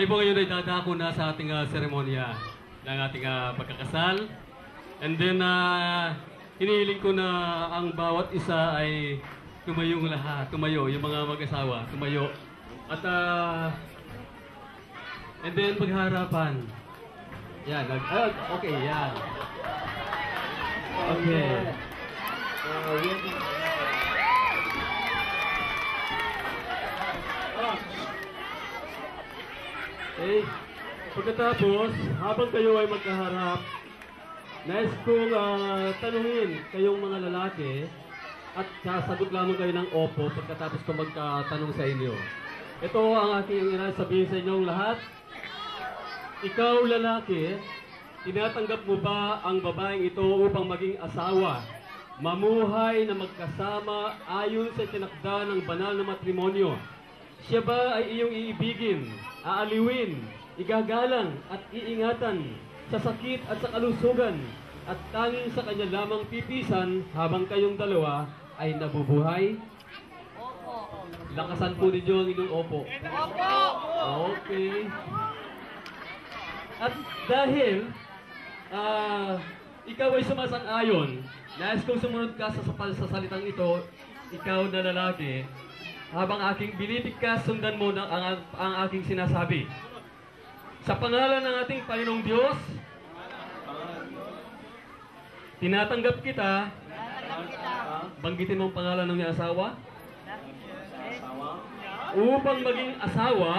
Tayo po ngayon ay dadako na sa ating seremonya ng ating pagkakasal. And then, hinihiling ko na ang bawat isa ay tumayong lahat. Tumayo, yung mga mag-asawa, tumayo. At, and then, pagharapan. Yan, okay, yan. Okay. Okay. Pagkatapos, habang kayo ay magkaharap, nais kong tanungin kayong mga lalaki at sasagot lamang kayo ng opo pagkatapos ko magkatanong sa inyo. Ito ang aking sabihin sa inyong lahat. Ikaw lalaki, tinatanggap mo ba ang babaeng ito upang maging asawa, mamuhay na magkasama ayon sa tinakda ng banal na matrimonyo? Siya ba ay iyong iibigin, aaliwin, igagalang at iingatan sa sakit at sa kalusugan at tanging sa kanya lamang pipisan habang kayong dalawa ay nabubuhay? Opo. Lakasan po ninyo ang inyong opo. Opo. Okay. At dahil ikaw ay sumasang-ayon, nais kong sumunod ka sa salitang ito, ikaw na lalaki, habang aking binibigkas, sundan mo ang aking sinasabi. Sa pangalan ng ating Panginoong Diyos, tinatanggap kita, banggitin mo ang pangalan ng iyong asawa, upang maging asawa,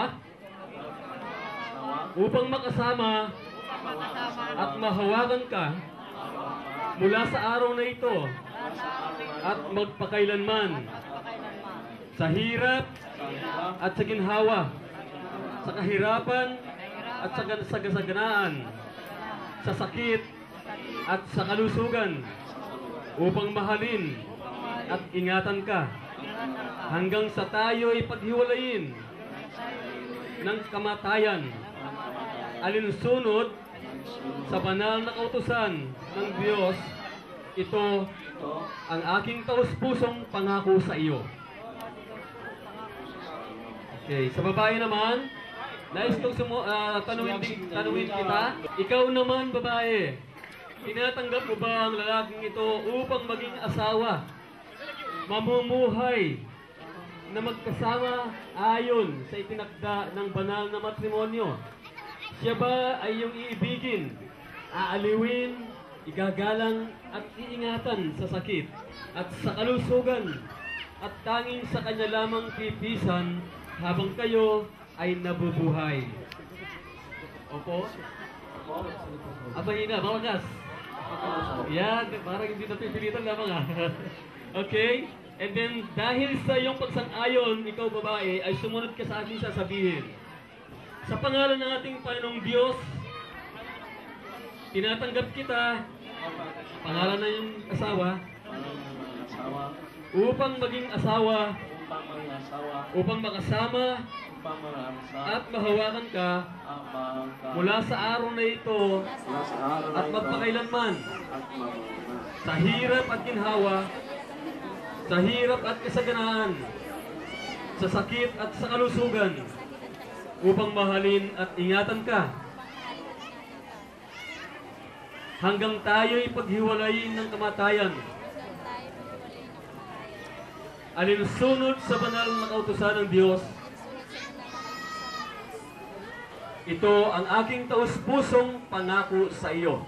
upang makasama at mahawakan ka mula sa araw na ito at magpakailanman, sa hirap at sa ginhawa, sa kahirapan at sa kasaganaan, sa sakit at sa kalusugan, upang mahalin at ingatan ka hanggang sa tayo'y paghiwalayin ng kamatayan, alinsunod sa banal na kautusan ng Diyos. Ito ang aking taus-pusong pangako sa iyo. Okay, sa babae naman, nais kong tanungin kita. Ikaw naman, babae, tinatanggap mo ba ang lalaking ito upang maging asawa, mamumuhay na magkasama ayon sa itinakda ng banal na matrimonyo? Siya ba ay iyong iibigin, aaliwin, igagalang at iingatan sa sakit at sa kalusugan at tanging sa kanya lamang pipisan habang kayo ay nabubuhay? Opo? Abangina, mawagas. Yan, parang hindi napipilitan lamang Okay? And then, dahil sa iyong pagsang-ayon, ikaw babae, ay sumunod ka sa aking sasabihin. Sa pangalan ng ating Panginoong Diyos, tinatanggap kita, pangalan na yung asawa, upang maging asawa, upang makasama at mahawakan ka mula sa araw na ito at magpakailanman, sa hirap at ginhawa, sa hirap at kasaganaan, sa sakit at sa kalusugan, upang mahalin at ingatan ka hanggang tayo'y paghiwalayin ng kamatayan, alinsunod sa banal na kautusan ng Diyos. Ito ang aking taus-pusong pangako sa iyo.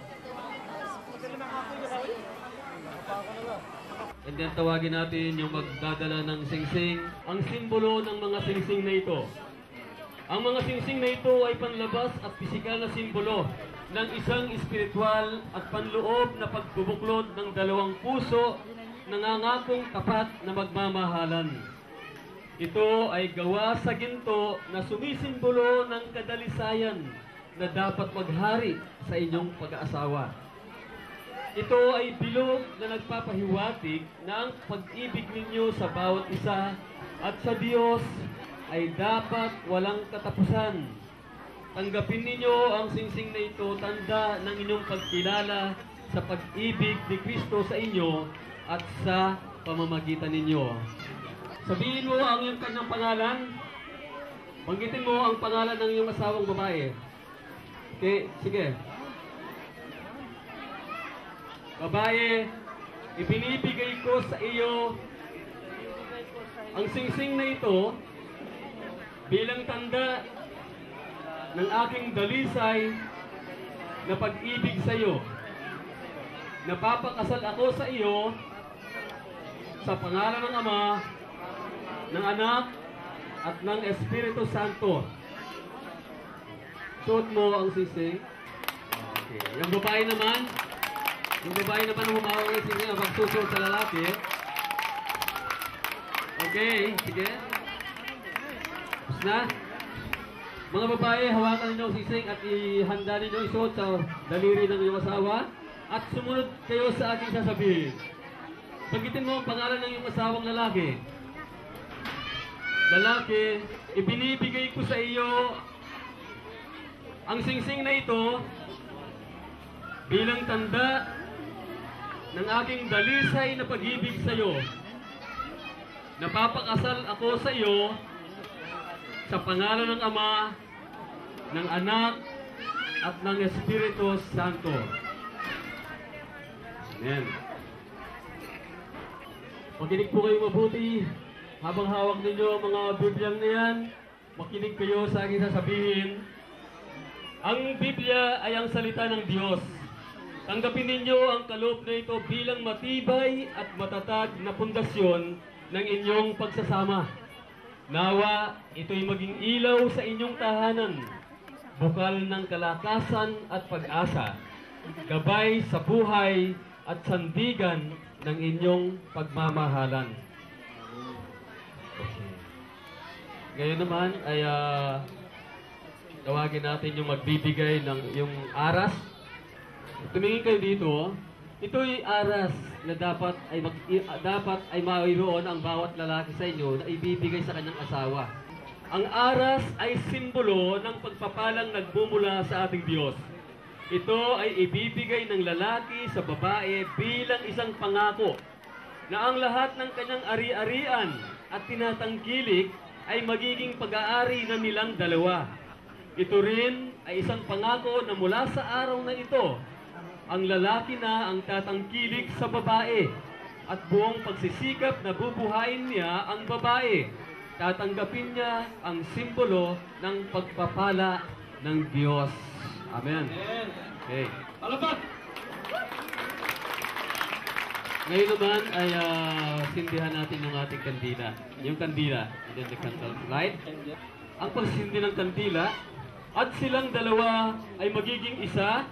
And then tawagin natin yung magdadala ng singsing, ang simbolo ng mga singsing na ito. Ang mga singsing na ito ay panlabas at pisikal na simbolo ng isang espiritual at panloob na pagbubuklod ng dalawang puso nangangakong tapat na magmamahalan. Ito ay gawa sa ginto na sumisimbolo ng kadalisayan na dapat maghari sa inyong pag-aasawa. Ito ay bilog na nagpapahiwatig na ang pag-ibig ninyo sa bawat isa at sa Diyos ay dapat walang katapusan. Tanggapin ninyo ang singsing na ito, tanda ng inyong pagkilala sa pag-ibig ni Kristo sa inyo at sa pamamagitan ninyo. Sabihin mo ang iyong kanyang pangalan. Banggitin mo ang pangalan ng iyong asawang babae. Okay, sige. Babae, ibinibigay ko sa iyo ang singsing na ito bilang tanda ng aking dalisay na pag-ibig sa iyo. Napapakasal ako sa iyo sa pangalan ng Ama, ng Anak, at ng Espiritu Santo. Suot mo ang singsing. Okay. Yung babae naman ang humawak ng singsing ang pagsusuot sa lalaki. Okay, sige. Tapos na. Mga babae, hawakan ninyo ang singsing at ihanda ninyo isuot sa daliri ng iyong asawa at sumunod kayo sa aking sasabihin. Banggitin mo ang pangalan ng iyong asawang lalaki. Lalaki, ibinibigay ko sa iyo ang singsing na ito bilang tanda ng aking dalisay na pag-ibig sa iyo. Napapakasal ako sa iyo sa pangalan ng Ama, ng Anak, at ng Espiritu Santo. Amen. Makinig po kayo mabuti. Habang hawak ninyo ang mga Bibliang na yan, makinig kayo sa aking sasabihin. Ang Biblia ay ang salita ng Diyos. Tanggapin ninyo ang kaloob na ito bilang matibay at matatag na pundasyon ng inyong pagsasama. Nawa, ito'y maging ilaw sa inyong tahanan, bukal ng kalakasan at pag-asa, gabay sa buhay at sandigan ng inyong pagmamahalan. Okay. Ngayon naman ay tawagin natin yung magbibigay ng yung aras. Tumingin kayo dito. Ito'y aras na dapat ay mayroon ang bawat lalaki sa inyo na ibibigay sa kanyang asawa. Ang aras ay simbolo ng pagpapalang nagmumula sa ating Diyos. Ito ay ibibigay ng lalaki sa babae bilang isang pangako na ang lahat ng kanyang ari-arian at tinatangkilik ay magiging pag-aari na nilang dalawa. Ito rin ay isang pangako na mula sa araw na ito, ang lalaki na ang tatangkilik sa babae at buong pagsisikap na bubuhayin niya ang babae. Tatanggapin niya ang simbolo ng pagpapala ng Diyos. Amen. Okay. Palapat! Ngayon naman ay sindihan natin yung ating kandila. Yung kandila. And then the candle light. Ang pagsindi ng kandila at silang dalawa ay magiging isa.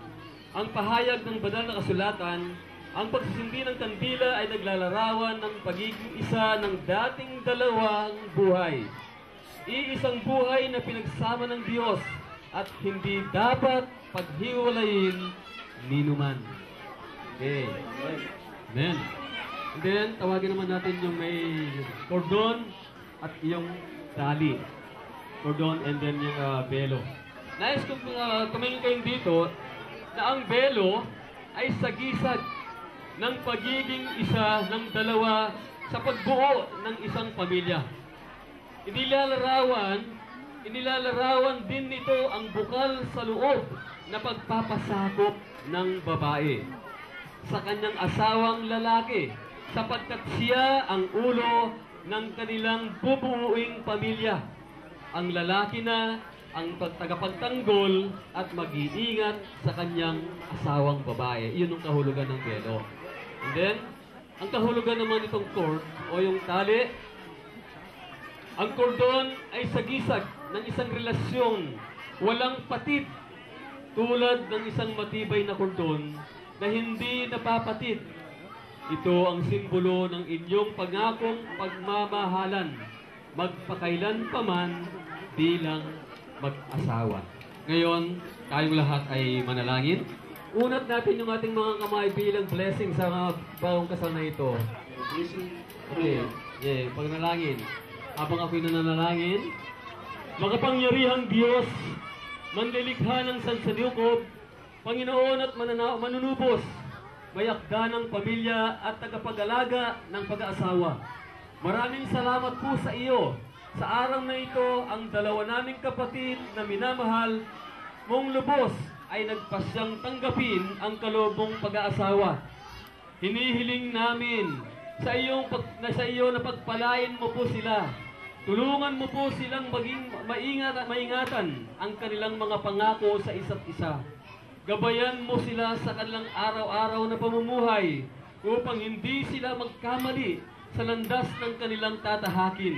Ang pahayag ng banal na kasulatan, ang pagsisindi ng kandila ay naglalarawan ng pagiging isa ng dating dalawang buhay. Iisang buhay na pinagsama ng Diyos at hindi dapat paghiwalayin ninuman. Okay. Amen. And then, tawagin naman natin yung may cordon at yung tali. Cordon and then yung belo. Nais kong tumingin kayo dito na ang belo ay sagisag ng pagiging isa ng dalawa sa pagbuo ng isang pamilya. Inilalarawan din nito ang bukal sa loob na pagpapasakop ng babae sa kanyang asawang lalaki sapagkat siya ang ulo ng kanilang bubuuing pamilya. Ang lalaki na ang tagapagtanggol at mag-iingat sa kanyang asawang babae. Iyon ang kahulugan ng belo. And then, ang kahulugan naman itong cord o yung tali, ang kordon ay sagisag ng isang relasyon, walang patid, tulad ng isang matibay na kordon na hindi napapatid. Ito ang simbolo ng inyong pangakong pagmamahalan, magpakailan pa man bilang mag-asawa. Ngayon, tayong lahat ay manalangin. Unat natin yung ating mga kamay bilang blessing sa mga bagong kasal na ito. Okay, pagnalangin. Habang ako'y nananalangin, makapangyarihang Diyos, manlilikha ng sansalukob, Panginoon at manunubos, mayakda ng pamilya at tagapag-alaga ng pag-aasawa. Maraming salamat po sa iyo Sa araw na ito, ang dalawa naming kapatid na minamahal mong lubos ay nagpasyang tanggapin ang kalobong pag-aasawa. Hinihiling namin sa iyo na pagpalain mo po sila. Tulungan mo po silang maging maingatan ang kanilang mga pangako sa isa't isa. Gabayan mo sila sa kanilang araw-araw na pamumuhay upang hindi sila magkamali sa landas ng kanilang tatahakin.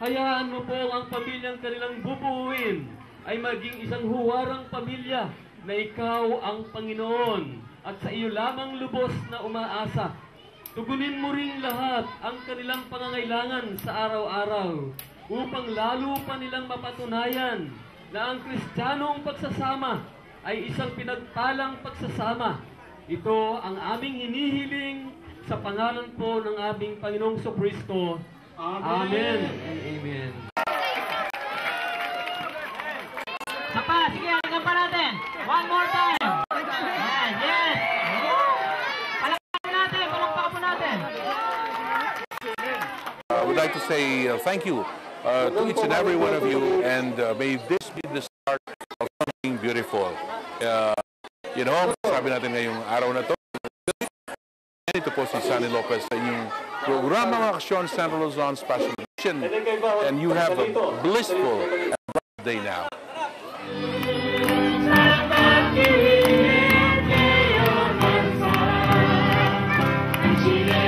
Hayaan mo po ang pamilyang kanilang bubuuin ay maging isang huwarang pamilya na ikaw ang Panginoon at sa iyo lamang lubos na umaasa. Tugunin mo ring lahat ang kanilang pangangailangan sa araw-araw upang lalo pa nilang mapatunayan na ang Kristiyanong pagsasama ay isang pinagpalang pagsasama. Ito ang aming hinihiling sa pangalan po ng aming Panginoong Jesucristo. Amen and amen. Sapa, sige, hanggang pa natin. One more time. Yes, yes. Palakpakan natin, palakpakan po natin. I would like to say thank you to each and every one of you, and may this be the start of something beautiful. Sabi natin ngayong araw na to, ito po si Sunny Lopez sa inyong programang Aksyon Central Luzon Special Edition, and you have a blissful and bright day now. Chile.